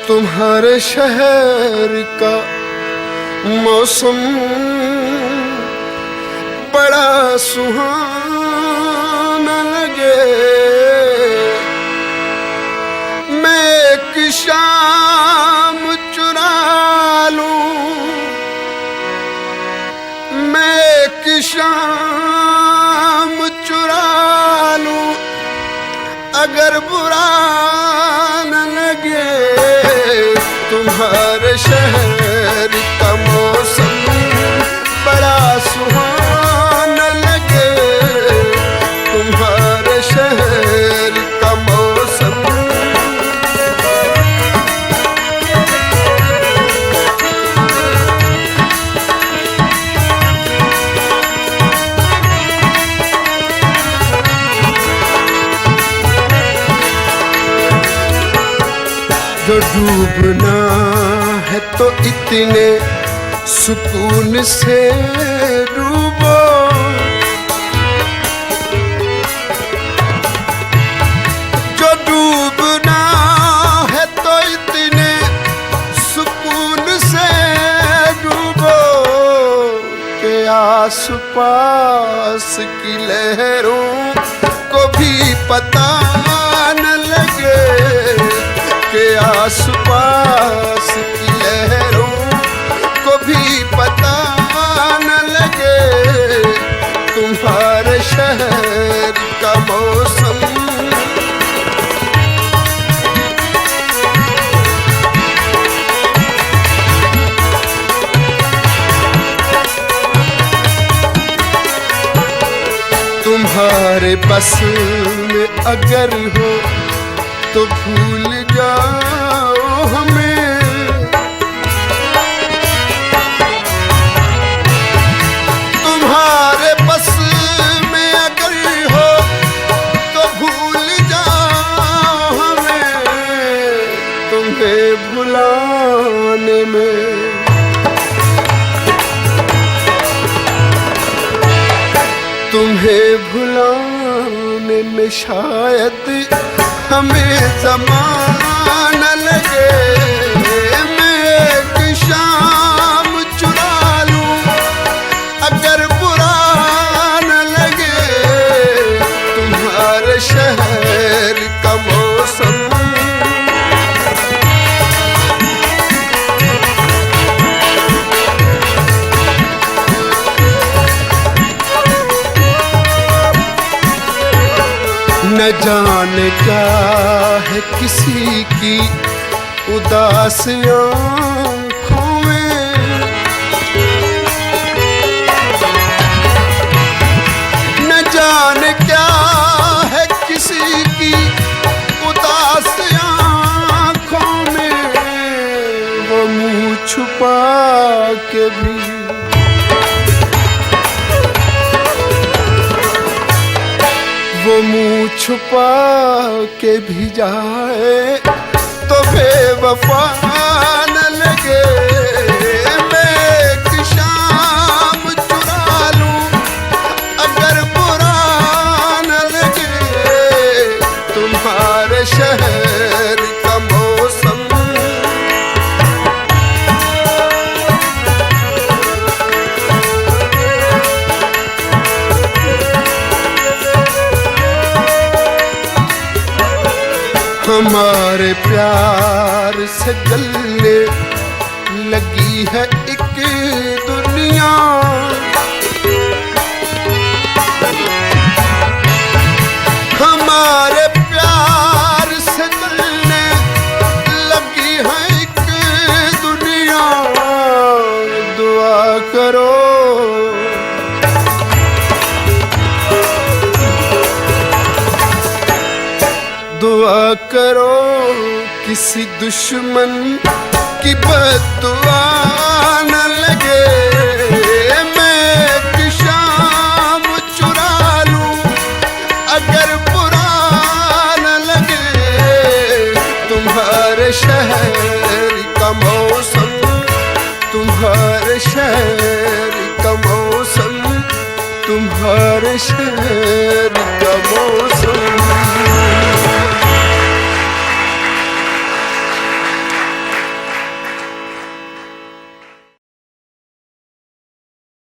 तुम्हारे शहर का मौसम बड़ा सुहाना लगे। मैं एक शाम चुरा लूं, मैं एक शाम चुरा लूं, अगर बुरा न लगे। तुम्हारे शहर का मौसम बड़ा सुहाना लगे। तुम्हारे शहर का मौसम जो डूबना है तो इतने सुकून से डूबो। जो डूबना है तो इतने सुकून से डूबो के आस पास की लहरों को भी पता न लगे। के आस पास की लहरों को भी पता न लगे। तुम्हारे शहर का मौसम तुम्हारे बस में अगर हो तो भूल जाओ हमें। तुम्हारे बस में अगर हो तो भूल जाओ हमें। तुम्हें भुलाने में शायद हमें ज़माना लगे। मैं एक शाम चुरा लूं, अगर बुरा न लगे। तुम्हारे शहर का मौसम न जाने क्या है किसी की उदास आँखों में। न जाने क्या है किसी की उदास आँखों में। वो मुँह छुपा के भी मुँह छुपा के भी जाए तो बेवफा न लगे। मैं एक शाम चुरा लूं, अगर बुरा न लगे। तुम्हारे शहर का मौसम हमारे प्यार से गलने लगी है एक दुनिया। हमारे प्यार से गलने लगी है एक दुनिया। दुआ करो दुआ करो किसी दुश्मन की बद्दुआ न लगे। मैं एक शाम चुरा लूं, अगर बुरा न लगे। तुम्हारे शहर का मौसम तुम्हारे शहर का मौसम तुम्हारे शहर का मौसम